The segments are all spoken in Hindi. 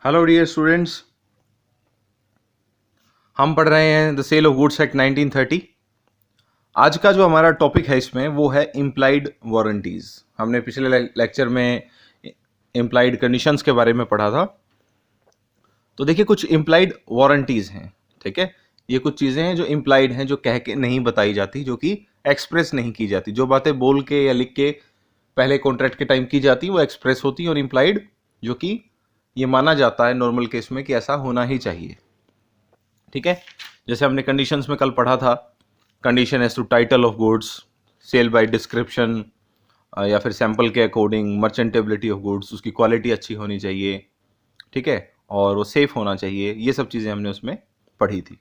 हेलो डियर स्टूडेंट्स, हम पढ़ रहे हैं the sale of goods act 1930। आज का जो हमारा टॉपिक है इसमें वो है इम्प्लाइड वारंटीज। हमने पिछले लेक्चर में इम्प्लाइड कंडीशंस के बारे में पढ़ा था। तो देखिए, कुछ इम्प्लाइड वारंटीज हैं। ठीक है, ये कुछ चीज़ें हैं जो इम्प्लाइड हैं, जो कह के नहीं बताई जाती, जो कि एक्सप्रेस नहीं की जाती। जो बातें बोल के या लिख के पहले कॉन्ट्रैक्ट के टाइम की जाती वो एक्सप्रेस होती है, और इम्प्लाइड जो कि ये माना जाता है नॉर्मल केस में कि ऐसा होना ही चाहिए। ठीक है, जैसे हमने कंडीशंस में कल पढ़ा था, condition as to title of goods, sale by description, या फिर सैंपल के अकॉर्डिंग, मर्चेंटेबिलिटी ऑफ गुड्स, उसकी क्वालिटी अच्छी होनी चाहिए। ठीक है, और वो सेफ होना चाहिए। ये सब चीज़ें हमने उसमें पढ़ी थी।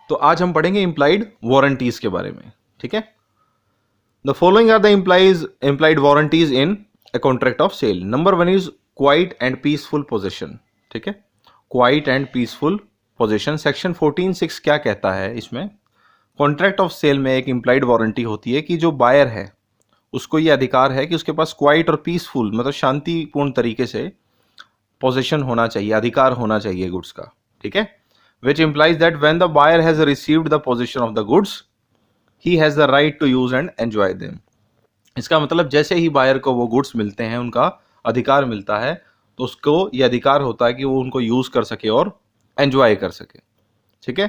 तो आज हम पढ़ेंगे इम्प्लाइड वारंटीज के बारे में। ठीक है, the following are the implied warranties in a contract of sale. Number 1 is quiet and peaceful possession. ठीक है, quiet and peaceful possession. Section 14(6) क्या कहता है इसमें? कॉन्ट्रैक्ट ऑफ सेल में एक इम्प्लाइड वारंटी होती है कि जो बायर है उसको ये अधिकार है कि उसके पास क्वाइट और पीसफुल, मतलब शांतिपूर्ण तरीके से पोजीशन होना चाहिए, अधिकार होना चाहिए गुड्स का। ठीक है, which implies that when the buyer has received the possession of the goods he has the right to use and enjoy them. इसका मतलब जैसे ही बायर को वो गुड्स मिलते हैं, उनका अधिकार मिलता है, तो उसको ये अधिकार होता है कि वो उनको यूज कर सके और एंजॉय कर सके। ठीक है,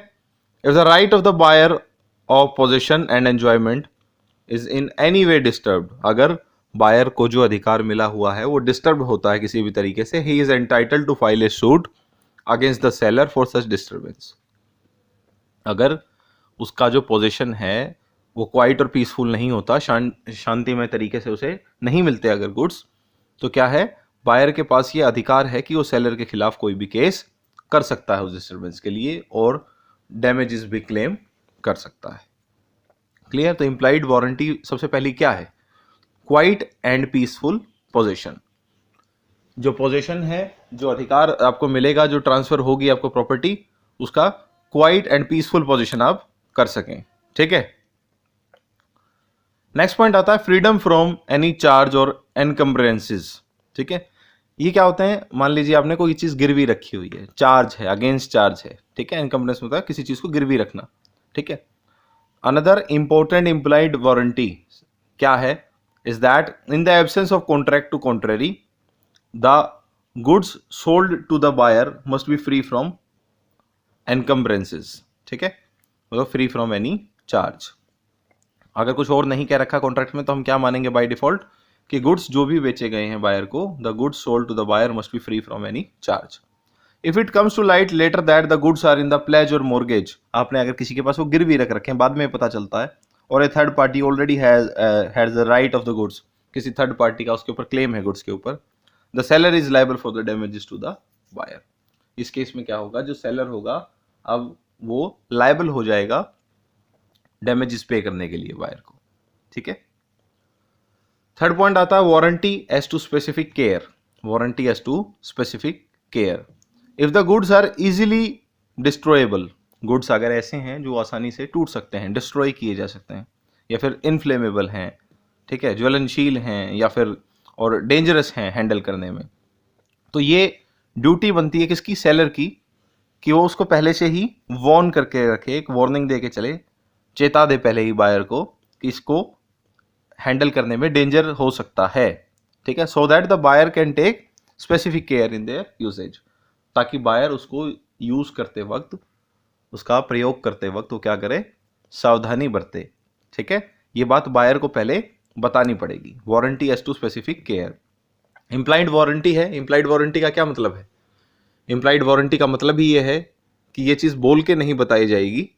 if the right of the buyer of possession and enjoyment is in any way disturbed, अगर बायर को जो अधिकार मिला हुआ है वो डिस्टर्ब होता है किसी भी तरीके से, he is entitled to file a suit against the seller for such disturbance. अगर उसका जो पोजीशन है वो क्वाइट और पीसफुल नहीं होता, शांतिमय तरीके से उसे नहीं मिलते अगर गुड्स, तो क्या है, बायर के पास ये अधिकार है कि वो सेलर के खिलाफ कोई भी केस कर सकता है उस डिस्टर्बेंस के लिए, और डैमेजेस भी क्लेम कर सकता है। क्लियर? तो इंप्लाइड वारंटी सबसे पहली क्या है? Quiet and peaceful position. जो पोजीशन है, जो अधिकार आपको मिलेगा, जो ट्रांसफर होगी आपको प्रॉपर्टी, उसका क्वाइट एंड पीसफुल पोजीशन आप कर सकें। ठीक है, नेक्स्ट पॉइंट आता है फ्रीडम फ्रॉम एनी चार्ज और एनकम्बरेंसेस। ठीक है, ये क्या होते हैं? मान लीजिए आपने कोई चीज गिरवी रखी हुई है, चार्ज है, अगेंस्ट चार्ज है। ठीक है, एनकम्बरेंस होता है किसी चीज को गिरवी रखना। ठीक है, अनदर इंपॉर्टेंट इंप्लाइड वारंटी क्या है? Is that in the absence of contract to contrary, the goods sold to the buyer must be free from encumbrances. ठीक है, मतलब फ्री फ्रॉम एनी चार्ज। अगर कुछ और नहीं कह रखा कॉन्ट्रैक्ट में, तो हम क्या मानेंगे बाय डिफॉल्ट कि गुड्स जो भी बेचे गए हैं बायर को, the goods sold to the buyer must be free from any charge. If it comes to light later that the goods are in the pledge और मोर्गेज, आपने अगर किसी के पास वो गिरवी रख रखे हैं, बाद में पता चलता है, और a third party already has the right of the goods, किसी थर्ड पार्टी का उसके ऊपर क्लेम है गुड्स के ऊपर, the seller is liable for the damages to the buyer. इस केस में क्या होगा? जो सेलर होगा अब वो लायबल हो जाएगा डैमेजेस पे करने के लिए बायर को। ठीक है, थर्ड पॉइंट आता है warranty as to specific care. Warranty as to specific care. If the goods are easily destroyable, goods अगर ऐसे हैं जो आसानी से टूट सकते हैं, डिस्ट्रॉय किए जा सकते हैं, या फिर इनफ्लेमेबल हैं, ठीक है, ज्वलनशील हैं, या फिर और डेंजरस हैं हैंडल करने में, तो ये ड्यूटी बनती है किसकी? सेलर की, कि वो उसको पहले से ही वार्न करके रखे, एक वार्निंग दे के चले, चेता दे पहले ही बायर को कि इसको हैंडल करने में डेंजर हो सकता है। ठीक है, so that the buyer can take specific care in their usage, ताकि बायर उसको यूज करते वक्त, उसका प्रयोग करते वक्त वो क्या करे? सावधानी बरते। ठीक है, ये बात बायर को पहले बतानी पड़ेगी। Warranty as to specific care. Implied warranty है। इंप्लाइड वारंटी का क्या मतलब है? इंप्लाइड वारंटी का मतलब ही ये है कि ये चीज बोल के नहीं बताई जाएगी।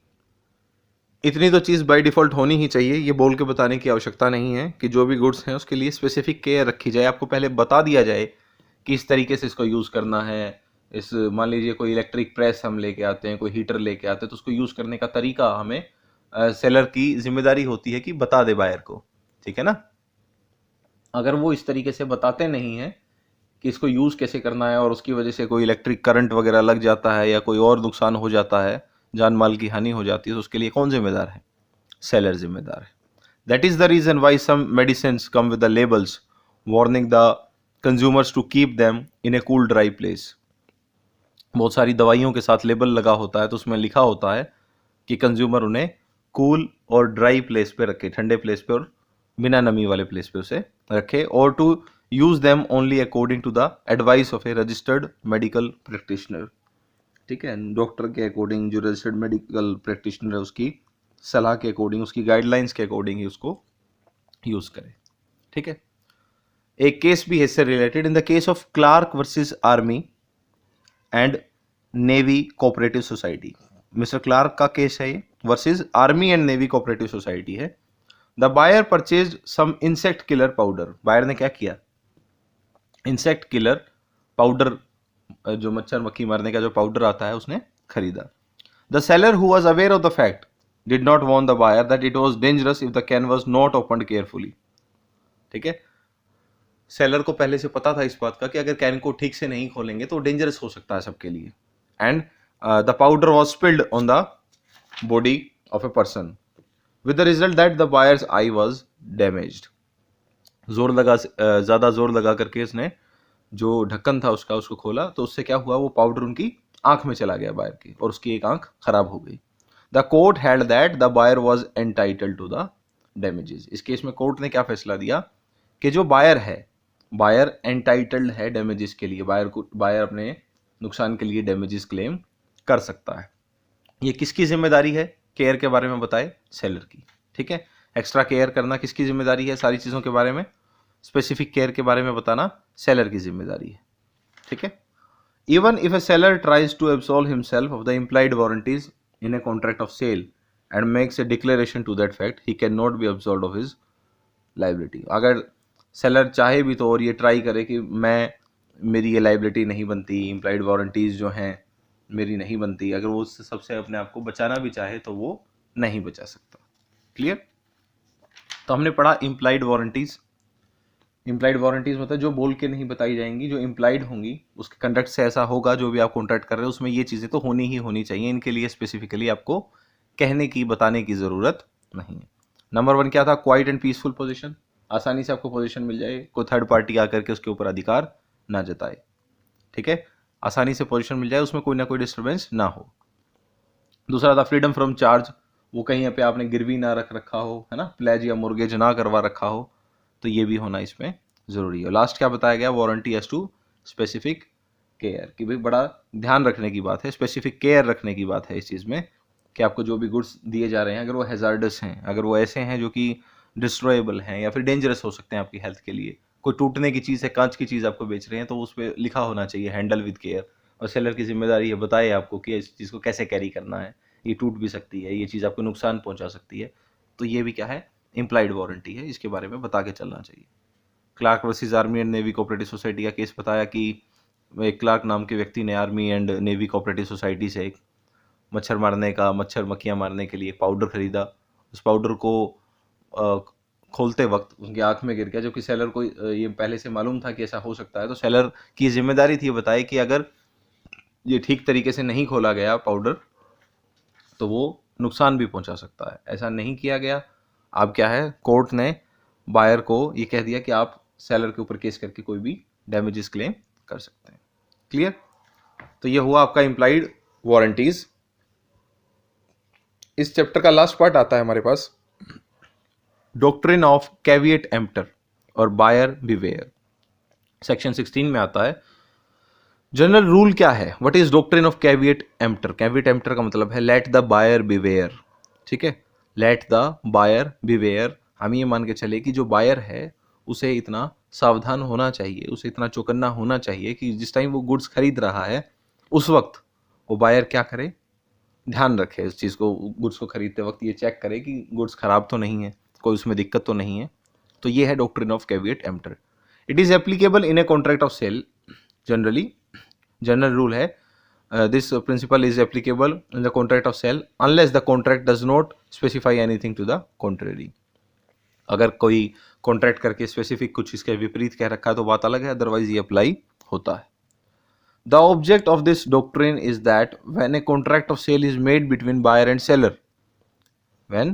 इतनी तो चीज़ बाय डिफ़ॉल्ट होनी ही चाहिए, ये बोल के बताने की आवश्यकता नहीं है कि जो भी गुड्स हैं उसके लिए स्पेसिफिक केयर रखी जाए। आपको पहले बता दिया जाए कि इस तरीके से इसको यूज़ करना है। इस मान लीजिए कोई इलेक्ट्रिक प्रेस हम लेके आते हैं, कोई हीटर लेके आते हैं, तो उसको यूज़ करने का तरीका हमें सेलर की जिम्मेदारी होती है कि बता दे बायर को। ठीक है ना? अगर वो इस तरीके से बताते नहीं हैं कि इसको यूज़ कैसे करना है, और उसकी वजह से कोई इलेक्ट्रिक करंट वगैरह लग जाता है या कोई और नुकसान हो जाता है, जान माल की हानि हो जाती है, तो उसके लिए कौन जिम्मेदार है? सेलर जिम्मेदार है। That is the reason why some medicines come with the labels warning the consumers to keep them in a cool dry place. बहुत सारी दवाइयों के साथ लेबल लगा होता है, तो उसमें लिखा होता है कि कंज्यूमर उन्हें कूल और ड्राई प्लेस पे रखे, ठंडे प्लेस पे और बिना नमी वाले प्लेस पे उसे रखे, और to use them only according to the advice of a registered medical practitioner. ठीक है, डॉक्टर के अकॉर्डिंग, जो रजिस्टर्ड मेडिकल प्रैक्टिशनर है उसकी सलाह के अकॉर्डिंग, उसकी गाइडलाइंस के अकॉर्डिंग ही उसको यूज करें। ठीक है, एक केस भी है इससे related. In the case of Clarke versus army and navy cooperative society, mister Clarke का केस है ये, versus army and navy cooperative society है। The buyer purchased some insect killer powder, buyer ने क्या किया, इंसेक्ट किलर पाउडर, जो मच्छर मक्खी मारने का जो पाउडर आता है, उसने खरीदा। The seller who was aware of the fact did not warn the buyer that it was dangerous if the can was not opened carefully. ठीक है, सेलर को पहले से पता था इस बात का कि अगर कैन को ठीक से नहीं खोलेंगे तो डेंजरस हो सकता है सबके लिए। And the powder was spilled on the body of a person with the result that the buyers I was damaged. ज्यादा जोर लगा करके इसने जो ढक्कन था उसका, उसको खोला, तो उससे क्या हुआ, वो पाउडर उनकी आंख में चला गया बायर की, और उसकी एक आंख खराब हो गई। The court held that the buyer was entitled to the damages. इस केस में कोर्ट ने क्या फैसला दिया कि जो बायर है, बायर एंटाइटल्ड है डैमेजेस के लिए, बायर अपने नुकसान के लिए डैमेजेस क्लेम कर सकता है। ये किसकी जिम्मेदारी है, केयर के बारे में बताए, सेलर की। ठीक है, एक्स्ट्रा केयर करना किसकी जिम्मेदारी है, सारी चीज़ों के बारे में, स्पेसिफिक केयर के बारे में बताना सेलर की जिम्मेदारी है। ठीक है, even if a seller tries to absolve himself of the implied warranties in a contract of sale and makes a declaration to that fact, he can not be absolve of his liability. अगर सेलर चाहे भी तो और ये ट्राई करे कि मेरी ये लाइबिलिटी नहीं बनती, इम्प्लाइड वारंटीज जो हैं मेरी नहीं बनती, अगर वो उससे सबसे अपने आप को बचाना भी चाहे तो वो नहीं बचा सकता। क्लियर? तो हमने पढ़ा इम्प्लाइड वारंटीज। इम्प्लाइड वारंटीज मतलब जो बोल के नहीं बताई जाएंगी, जो इम्प्लाइड होंगी, उसके कंडक्ट से ऐसा होगा, जो भी आप कॉन्ट्रैक्ट कर रहे हो उसमें ये चीज़ें तो होनी ही होनी चाहिए, इनके लिए स्पेसिफिकली आपको कहने की, बताने की ज़रूरत नहीं है। नंबर 1 क्या था, क्वाइट एंड पीसफुल पोजीशन, आसानी से आपको पोजीशन मिल जाए, कोई थर्ड पार्टी आकर के उसके ऊपर अधिकार ना जताए। ठीक है, आसानी से पोजीशन मिल जाए, उसमें कोई ना कोई डिस्टर्बेंस ना हो। दूसरा था फ्रीडम फ्रॉम चार्ज, वो कहीं पे आपने गिरवी ना रख रखा हो, है ना, प्लेज या मोर्गेज ना करवा रखा हो, तो ये भी होना इसमें ज़रूरी है। लास्ट क्या बताया गया, warranty as to specific care, कि भाई बड़ा ध्यान रखने की बात है, स्पेसिफिक केयर रखने की बात है इस चीज़ में, कि आपको जो भी गुड्स दिए जा रहे हैं, अगर वो हैजार्डस हैं, अगर वो ऐसे हैं जो कि डिस्ट्रॉयबल हैं या फिर डेंजरस हो सकते हैं आपकी हेल्थ के लिए, कोई टूटने की चीज़ है, कांच की चीज़ आपको बेच रहे हैं, तो उस पर लिखा होना चाहिए हैंडल विद केयर, और सेलर की जिम्मेदारी है बताए आपको कि इस चीज़ को कैसे कैरी करना है, ये टूट भी सकती है, ये चीज़ आपको नुकसान पहुंचा सकती है, तो ये भी क्या है, इम्प्लाइड वारंटी है, इसके बारे में बता के चलना चाहिए। Clark versus army and navy cooperative society का केस बताया कि एक क्लार्क नाम के व्यक्ति ने army and navy cooperative society से एक मच्छर मक्खियाँ मारने के लिए पाउडर खरीदा। उस पाउडर को खोलते वक्त उनकी आंख में गिर गया, जो कि सेलर को ये पहले से मालूम था कि ऐसा हो सकता है, तो सेलर की जिम्मेदारी थी बताए कि अगर ये ठीक तरीके से नहीं खोला गया पाउडर तो वो नुकसान भी पहुंचा सकता है। ऐसा नहीं किया गया। अब क्या है, कोर्ट ने बायर को ये कह दिया कि आप सेलर के ऊपर केस करके कोई भी डैमेजेस क्लेम कर सकते हैं। क्लियर? तो ये हुआ आपका इम्प्लाइड वारंटीज। इस चैप्टर का लास्ट पार्ट आता है हमारे पास, डॉक्ट्रिन ऑफ कैविएट एम्प्टर और बायर बिवेयर। सेक्शन 16 में आता है जनरल रूल क्या है, what is doctrine of caveat emptor. Caveat emptor का मतलब है लेट द बायर बिवेयर। ठीक है, लेट द बायर बिवेयर, हम ये मान के चले कि जो बायर है उसे इतना सावधान होना चाहिए, उसे इतना चौकन्ना होना चाहिए कि जिस टाइम वो गुड्स खरीद रहा है उस वक्त वो बायर क्या करे, ध्यान रखे इस चीज़ को, गुड्स को खरीदते वक्त ये चेक करे कि गुड्स खराब तो नहीं है, कोई उसमें दिक्कत तो नहीं है। तो ये है doctrine of caveat emptor. It is applicable in a contract of sale generally, general rule है, this principle is applicable in the contract of sale unless the contract does not specify anything to the contrary. अगर कोई कॉन्ट्रैक्ट करके स्पेसिफिक कुछ इसके विपरीत कह रखा है तो बात अलग है, अदरवाइज ये अप्लाई होता है। The object of this doctrine is that when a contract of sale is made between buyer and seller, when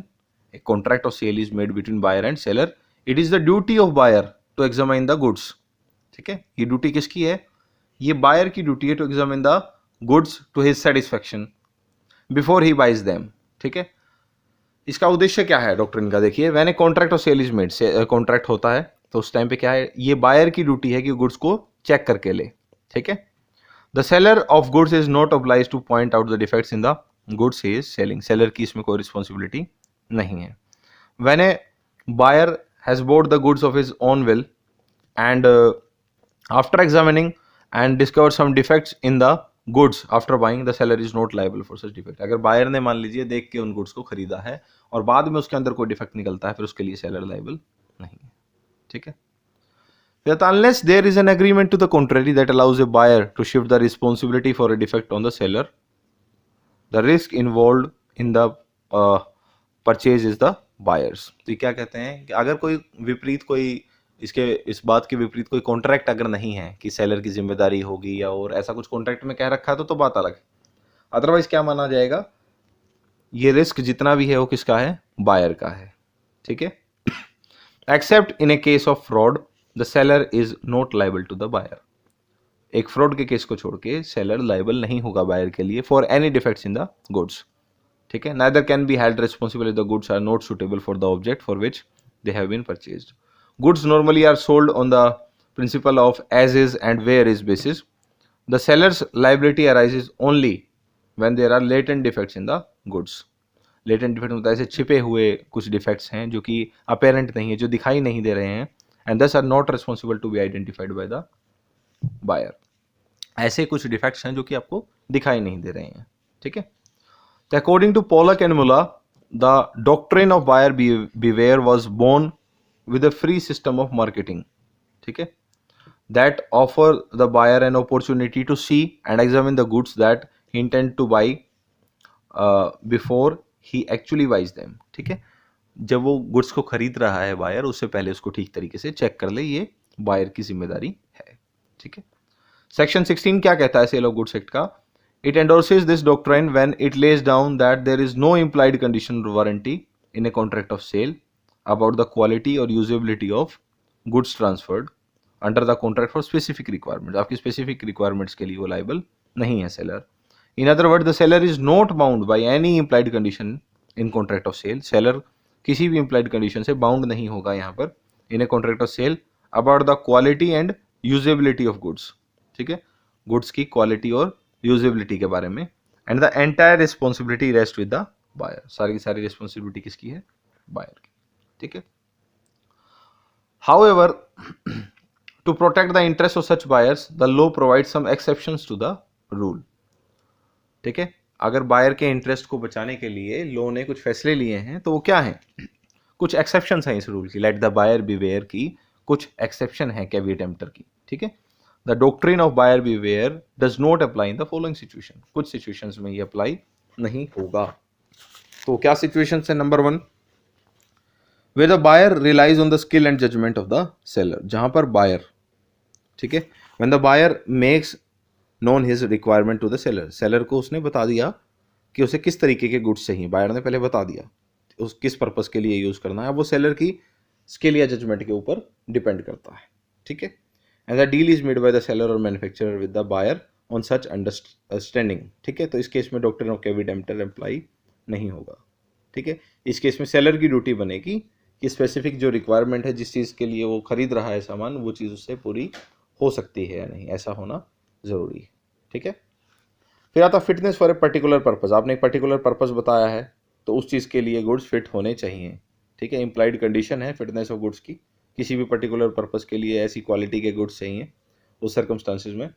a contract of sale is made between buyer and seller, it is the duty of buyer to examine the goods. ठीक है, ये ड्यूटी किसकी है, ये बायर की ड्यूटी है to examine the goods to his satisfaction before he buys them. ठीक है, इसका उद्देश्य क्या है डॉक्ट्रिन का? देखिए, when a contract of sale is made, contract होता है तो उस टाइम पे क्या है, ये बायर की ड्यूटी है कि गुड्स को चेक करके ले। ठीक है, the seller of goods is not oblige to point out the defects in the goods he is selling. Seller की इसमें कोई रिस्पॉन्सिबिलिटी नहीं है। When a buyer has bought the goods of his own will and after examining and discover some defects in the goods after buying, the seller is not liable for such defect। अगर बायर ने मान लीजिए देख के उन गुड्स को खरीदा है और बाद में उसके अंदर कोई डिफेक्ट निकलता है, फिर उसके लिए सेलर लाइबल नहीं है। ठीक है, that unless there is an agreement to the contrary that allows a buyer to shift the responsibility for a defect on the seller, the risk involved in the purchase is the buyers। तो क्या कहते हैं कि अगर कोई विपरीत, कोई इस बात के विपरीत कोई कॉन्ट्रैक्ट अगर नहीं है कि सेलर की जिम्मेदारी होगी या और ऐसा कुछ कॉन्ट्रैक्ट में कह रखा है तो बात अलग है। अदरवाइज क्या माना जाएगा, ये रिस्क जितना भी है वो किसका है, बायर का है। ठीक है, except in a case of fraud the seller is not liable to the buyer. एक फ्रॉड के केस को छोड़ के सेलर लाइबल नहीं होगा बायर के लिए for any defects in the goods. ठीक है, neither can be held responsible if the goods are not suitable for the object for which they have been purchased. Goods normally are sold on the principle of as is and where is basis. The seller's liability arises only when there are latent defects in the goods. Latent defect होता है ऐसे छिपे हुए कुछ defects हैं जो कि apparent नहीं है, जो दिखाई नहीं दे रहे हैं, and thus are not responsible to be identified by the buyer। ऐसे कुछ defects हैं जो कि आपको दिखाई नहीं दे रहे हैं। ठीक है, तो according to Pollock and Muller, the doctrine of buyer beware was born with a free system of marketing। ठीक है, that offer the buyer an opportunity to see and examine the goods that he intend to buy before he actually buys them। ठीक है, जब वो गुड्स को खरीद रहा है बायर, उससे पहले उसको ठीक तरीके से चेक कर ले, ये बायर की जिम्मेदारी है। ठीक है, सेक्शन 16 क्या कहता है सेल ऑफ गुड्स एक्ट का? It endorses this doctrine when it lays down that there is no implied condition warranty in a contract of sale about the quality or usability of goods transferred under the contract for specific requirements। आपकी specific requirements के लिए वो liable नहीं है seller। In other words, the seller is not bound by any implied condition in contract of sale। seller किसी भी implied condition से bound नहीं होगा यहाँ पर in a contract of sale about the quality and usability of goods। ठीक है, goods की quality और usability के बारे में, and the entire responsibility rests with the buyer। सारी की सारी responsibility किसकी है, buyer की। ठीक है, however to protect the interest of such buyers the law provides some exceptions to the rule। ठीक है, अगर बायर के इंटरेस्ट को बचाने के लिए लॉ ने कुछ फैसले लिए हैं तो वो क्या हैं, कुछ एक्सेप्शंस हैं इस रूल की। लेट द बायर बीवेयर की कुछ एक्सेप्शन है कैविएट एम्प्टर की। ठीक है, the doctrine of buyer beware does not apply in the following situation. कुछ सिचुएशंस में ये अप्लाई नहीं होगा। तो क्या सिचुएशंस है? Number 1, where the buyer relies on the skill and judgment of the seller। जहां पर buyer, ठीक है, when the buyer makes known his requirement to the seller, seller को उसने बता दिया कि उसे किस तरीके के गुड्स चाहिए, बायर ने पहले बता दिया उस किस पर्पस के लिए यूज करना है, वो सेलर की स्किल या जजमेंट के ऊपर डिपेंड करता है। ठीक है, and the deal is made by the seller और manufacturer with the buyer on such understanding. ठीक है, तो इस केस में doctrine of caveat emptor apply नहीं होगा। ठीक है, इस केस में सेलर की ड्यूटी बनेगी कि स्पेसिफिक जो रिक्वायरमेंट है, जिस चीज़ के लिए वो खरीद रहा है सामान, वो चीज़ उससे पूरी हो सकती है या नहीं, ऐसा होना ज़रूरी है। ठीक है, फिर आता fitness for a particular purpose. आपने एक पर्टिकुलर पर्पज़ बताया है तो उस चीज़ के लिए गुड्स फिट होने चाहिए। ठीक है, इम्प्लाइड कंडीशन है फिटनेस ऑफ गुड्स की, किसी भी पर्टिकुलर पर्पज़ के लिए ऐसी क्वालिटी के गुड्स चाहिए उस सर्कमस्टांसिस में,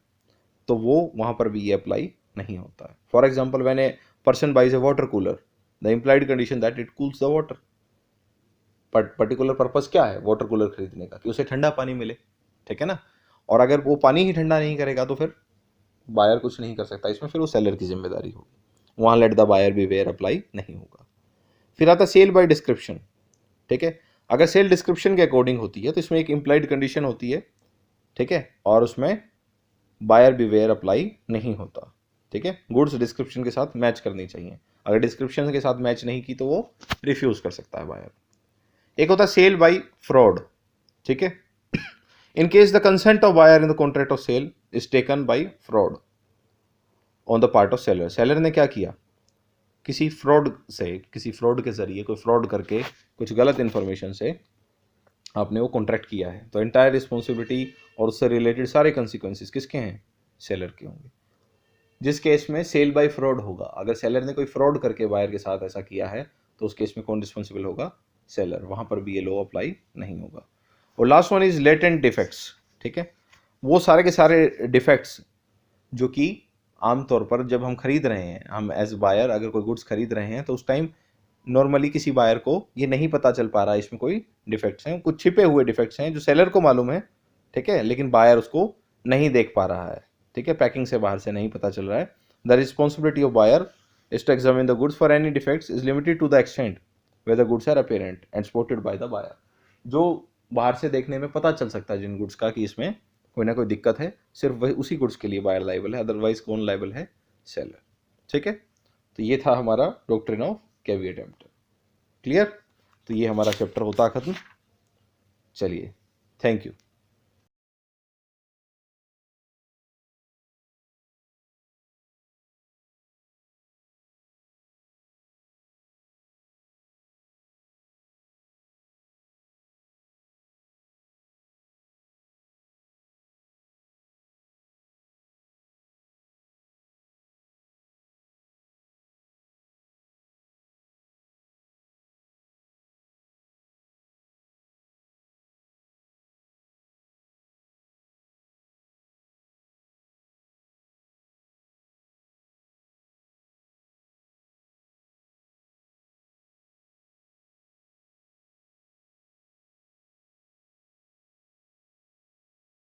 तो वो वहाँ पर भी ये अप्लाई नहीं होता है। For example, when a person buys a water cooler, the implied condition that it cools the water. Particular purpose क्या है वाटर कूलर खरीदने का, कि उसे ठंडा पानी मिले। ठीक है ना, और अगर वो पानी ही ठंडा नहीं करेगा तो फिर बायर कुछ नहीं कर सकता इसमें, फिर वो सेलर की जिम्मेदारी होगी। वहाँ let the buyer beware apply नहीं होगा। फिर आता सेल बाय डिस्क्रिप्शन। ठीक है, अगर सेल डिस्क्रिप्शन के अकॉर्डिंग होती है तो इसमें एक इम्प्लाइड कंडीशन होती है। ठीक है, और उसमें बायर बीवेयर अप्लाई नहीं होता। ठीक है, गुड्स डिस्क्रिप्शन के साथ मैच करनी चाहिए। अगर डिस्क्रिप्शन के साथ मैच नहीं की तो वो रिफ्यूज कर सकता है बायर। एक होता है सेल बाय फ्रॉड। ठीक है, in case the consent of buyer in the contract of sale is taken by fraud. On the part of seller. Seller ने क्या किया, किसी फ्रॉड के जरिए, कोई फ्रॉड करके, कुछ गलत इन्फॉर्मेशन से आपने वो कॉन्ट्रैक्ट किया है, तो एंटायर रिस्पॉन्सिबिलिटी और उससे रिलेटेड सारे कंसिक्वेंसेस किसके हैं, सेलर के होंगे। जिस केस में सेल बाय फ्रॉड होगा, अगर सेलर ने कोई फ्रॉड करके बायर के साथ ऐसा किया है तो उस केस में कौन रिस्पॉन्सिबल होगा, सेलर। वहां पर भी ये लॉ अप्लाई नहीं होगा। और last one is latent defects. ठीक है, वो सारे के सारे डिफेक्ट्स जो कि आमतौर पर जब हम खरीद रहे हैं, हम एज बायर अगर कोई गुड्स खरीद रहे हैं तो उस टाइम नॉर्मली किसी बायर को ये नहीं पता चल पा रहा है इसमें कोई डिफेक्ट्स हैं, कुछ छिपे हुए डिफेक्ट्स हैं जो सेलर को मालूम है, ठीक है, लेकिन बायर उसको नहीं देख पा रहा है। ठीक है, पैकिंग से बाहर से नहीं पता चल रहा है। The responsibility of buyer is to examine the goods for any defects is limited to the extent where the goods are apparent and spotted by the buyer. जो बाहर से देखने में पता चल सकता है जिन गुड्स का कि इसमें कोई ना कोई दिक्कत है, सिर्फ वही उसी गुड्स के लिए बायर लाइबल है, अदरवाइज कौन लाइबल है, सेलर। ठीक है, तो ये था हमारा doctrine of caveat emptor. Clear, तो ये हमारा चैप्टर होता खत्म। चलिए, थैंक यू।